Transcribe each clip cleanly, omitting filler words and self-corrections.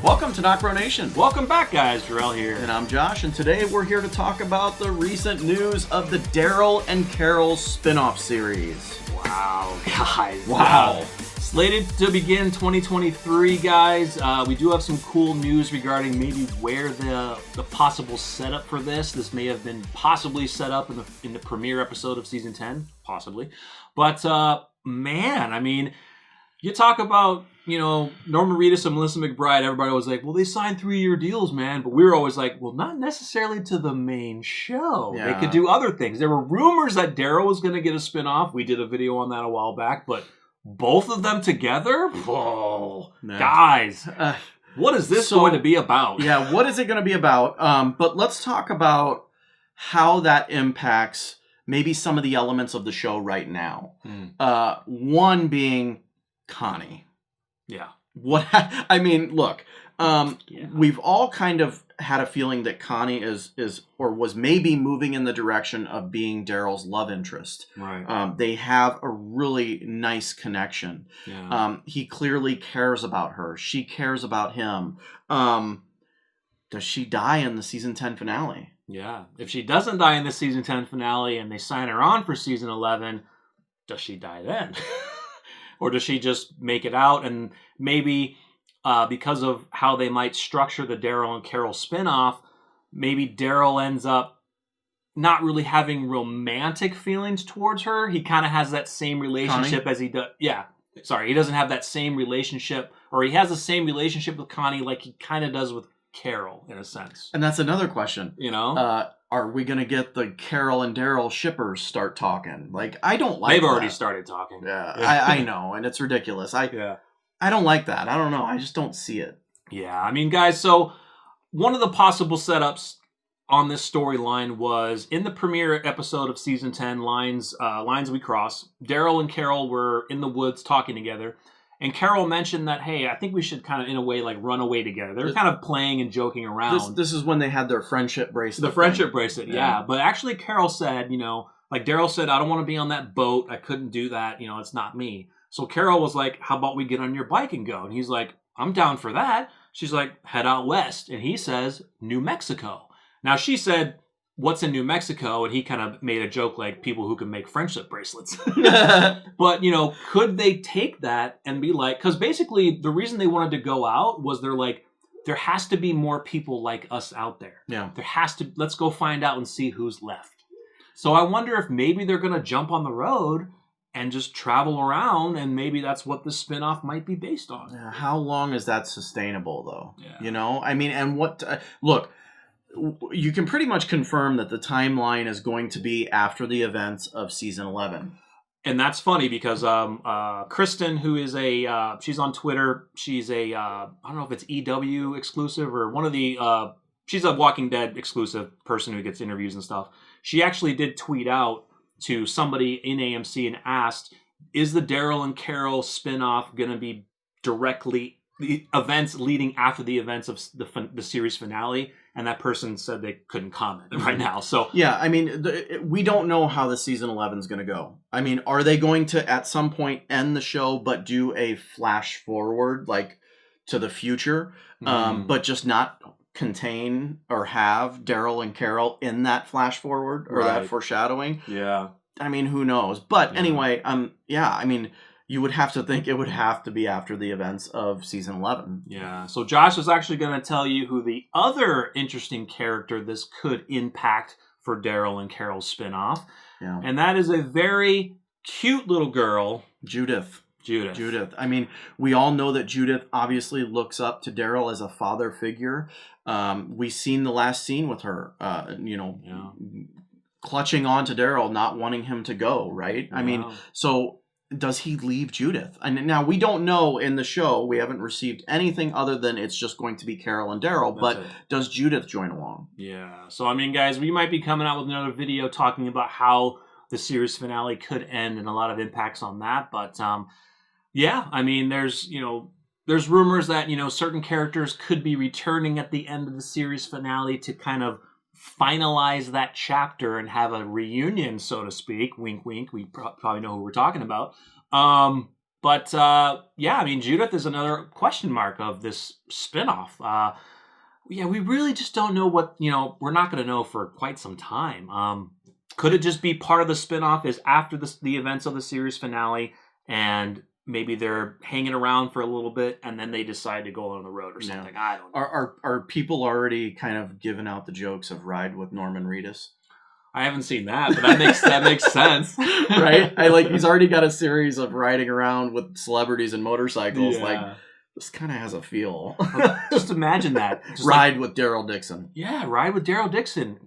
Welcome to NocBro Nation. Welcome back, guys. Daryl here. And I'm Josh, and today we're here to talk about the recent news of the Daryl and Carol spin-off series. Wow, guys. Wow. Slated to begin 2023, guys. We do have some cool news regarding maybe where the possible setup for this. This may have been possibly set up in the premiere episode of season 10, possibly. But man, I mean, you talk about, Norman Reedus and Melissa McBride, everybody was like, well, they signed 3-year deals, man. But we were always like, well, not necessarily to the main show. Yeah. They could do other things. There were rumors that Daryl was going to get a spinoff. We did a video on that a while back, but both of them together? Whoa. No. Guys, what is this going to be about? Yeah, what is it going to be about? But let's talk about how that impacts maybe some of the elements of the show right now. One being Connie. Yeah. Look, we've all kind of had a feeling that Connie is or was maybe moving in the direction of being Daryl's love interest. Right. They have a really nice connection. Yeah. He clearly cares about her. She cares about him. Does she die in the season 10 finale? Yeah. If she doesn't die in the season 10 finale and they sign her on for season 11, does she die then? Or does she just make it out and maybe because of how they might structure the Daryl and Carol spinoff, maybe Daryl ends up not really having romantic feelings towards her. He kind of has that same relationship as he does. Yeah. Sorry, he doesn't have that same relationship, or he has the same relationship with Connie like he kind of does with Carol in a sense. And that's another question. Are we going to get the Carol and Daryl shippers start talking? Like, I don't like They've that. already started talking. Yeah, I know, and it's ridiculous. I don't like that. I don't know. I just don't see it. Yeah, I mean, guys, so one of the possible setups on this storyline was in the premiere episode of season 10, Lines We Cross, Daryl and Carol were in the woods talking together. And Carol mentioned that, hey, I think we should kind of, in a way, like run away together. They were kind of playing and joking around. This is when they had their friendship bracelet. The friendship bracelet, yeah. But actually, Carol said, like Daryl said, I don't want to be on that boat. I couldn't do that. It's not me. So Carol was like, how about we get on your bike and go? And he's like, I'm down for that. She's like, head out west. And he says, New Mexico. Now, she said, what's in New Mexico? And he kind of made a joke like people who can make friendship bracelets. But, could they take that and be like, because basically the reason they wanted to go out was they're like, there has to be more people like us out there. Yeah. Let's go find out and see who's left. So I wonder if maybe they're going to jump on the road and just travel around, and maybe that's what the spinoff might be based on. Yeah, how long is that sustainable, though? Yeah. I mean, and what... look, you can pretty much confirm that the timeline is going to be after the events of season 11. And that's funny because Kristen, who is she's on Twitter. She's I don't know if it's EW exclusive or one of the, she's a Walking Dead exclusive person who gets interviews and stuff. She actually did tweet out to somebody in AMC and asked, is the Daryl and Carol spinoff going to be directly the events leading after the events of the series finale? And that person said they couldn't comment right now. So yeah, I mean, we don't know how the season 11 is going to go. I mean, are they going to at some point end the show but do a flash forward like to the future, but just not contain or have Daryl and Carol in that flash forward or that foreshadowing? Yeah, I mean, who knows? But anyway, I mean, you would have to think it would have to be after the events of season 11. Yeah. So Josh is actually going to tell you who the other interesting character this could impact for Daryl and Carol's spinoff. Yeah. And that is a very cute little girl. Judith. Judith. I mean, we all know that Judith obviously looks up to Daryl as a father figure. We've seen the last scene with her, clutching on to Daryl, not wanting him to go, right? I mean, so... does he leave Judith? And now we don't know in the show. We haven't received anything other than it's just going to be Carol and Daryl. But does Judith join along? Yeah. So, I mean, guys, we might be coming out with another video talking about how the series finale could end and a lot of impacts on that. But, I mean, there's rumors that, certain characters could be returning at the end of the series finale to kind of finalize that chapter and have a reunion, so to speak. Wink, wink. We probably know who we're talking about. But yeah, I mean, Judith is another question mark of this spinoff. Yeah, we really just don't know what, we're not going to know for quite some time. Could it just be part of the spinoff is after the events of the series finale, and maybe they're hanging around for a little bit and then they decide to go on the road or something? I don't know. Are people already kind of giving out the jokes of Ride with Norman Reedus? I haven't seen that, but that makes sense. Right? He's already got a series of riding around with celebrities and motorcycles. Yeah. Like, this kind of has a feel. Just imagine that. Just Ride with Daryl Dixon. Yeah, Ride with Daryl Dixon.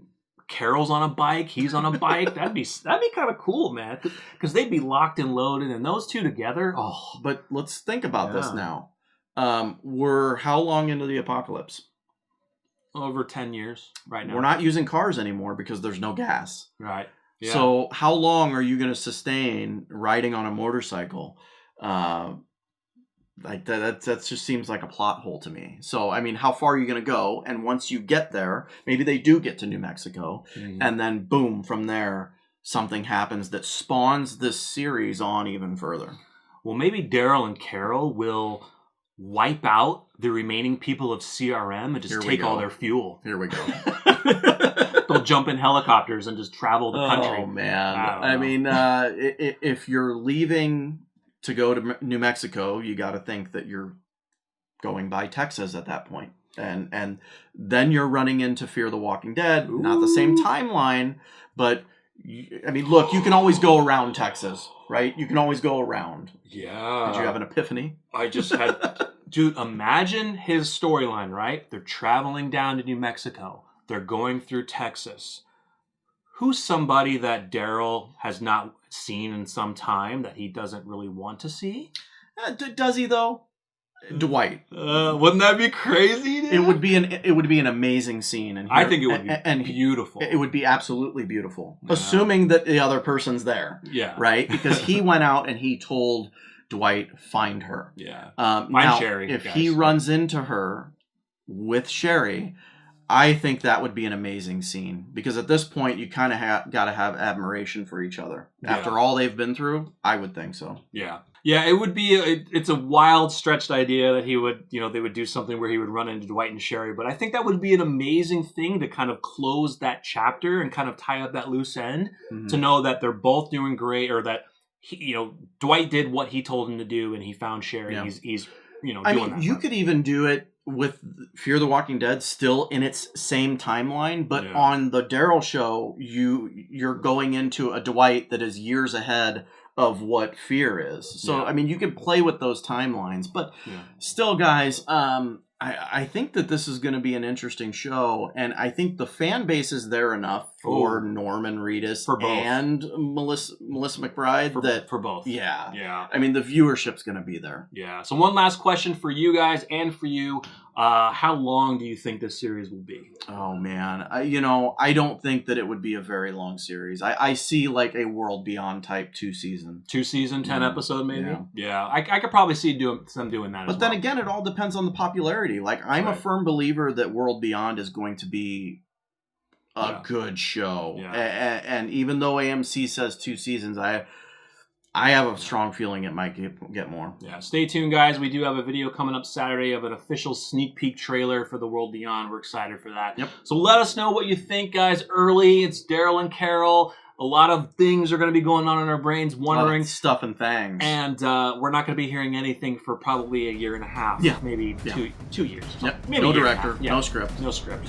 Carol's on a bike, he's on a bike. That'd be kind of cool, man. Because they'd be locked and loaded, and those two together. Oh, but let's think about this now. We're how long into the apocalypse? Over 10 years right now. We're not using cars anymore because there's no gas. Right. Yeah. So how long are you going to sustain riding on a motorcycle? Like that just seems like a plot hole to me. So, I mean, how far are you going to go? And once you get there, maybe they do get to New Mexico, and then boom, from there, something happens that spawns this series on even further. Well, maybe Daryl and Carol will wipe out the remaining people of CRM and just take all their fuel. Here we go. They'll jump in helicopters and just travel the country. Oh, man. I mean, if you're leaving to go to New Mexico, you got to think that you're going by Texas at that point. And then you're running into Fear the Walking Dead. Ooh. Not the same timeline, but I mean, look, you can always go around Texas, right? You can always go around. Yeah. Did you have an epiphany? I just had... Dude, imagine his storyline, right? They're traveling down to New Mexico. They're going through Texas. Who's somebody that Daryl has not seen in some time that he doesn't really want to see? Does he, though? Dwight. Wouldn't that be crazy, dude? It would be an amazing scene. And I think it would be beautiful. It would be absolutely beautiful. Yeah. Assuming that the other person's there. Yeah. Right? Because he went out and he told Dwight, find her. Yeah. Now, Sherry. If he runs into her with Sherry, I think that would be an amazing scene. Because at this point, you kind of got to have admiration for each other. Yeah. After all they've been through, I would think so. Yeah. Yeah, it would be. It's a wild, stretched idea that he would, they would do something where he would run into Dwight and Sherry. But I think that would be an amazing thing to kind of close that chapter and kind of tie up that loose end. Mm-hmm. To know that they're both doing great, or that Dwight did what he told him to do, and he found Sherry. Yeah. He's doing that. You could even do it with Fear the Walking Dead still in its same timeline, but on the Daryl show, you're going into a Dwight that is years ahead of what Fear is. So, I mean, you can play with those timelines, but still, guys, I think that this is going to be an interesting show, and I think the fan base is there enough for Norman Reedus and Melissa McBride for both. Yeah. Yeah. I mean, the viewership's going to be there. Yeah. So one last question for you guys and for you. How long do you think this series will be? Oh, man. I don't think that it would be a very long series. I see like a World Beyond type 2-season. 2-season, 10 episode maybe? Yeah. I could probably see them doing that But then again, it all depends on the popularity. Like, I'm a firm believer that World Beyond is going to be a good show. Yeah. And even though AMC says 2 seasons, I have a strong feeling it might get more. Yeah, stay tuned, guys. We do have a video coming up Saturday of an official sneak peek trailer for The World Beyond. We're excited for that. Yep. So let us know what you think, guys, early. It's Daryl and Carol. A lot of things are going to be going on in our brains, wondering stuff and things. And we're not going to be hearing anything for probably a year and a half. Yeah. Maybe 2 years. Yep. Maybe no director, no script. No script.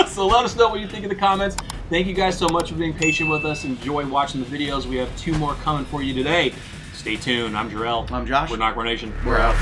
So let us know what you think in the comments. Thank you guys so much for being patient with us. Enjoy watching the videos. We have 2 more coming for you today. Stay tuned. I'm Jarrell. I'm Josh. We're NocBro Nation. We're out.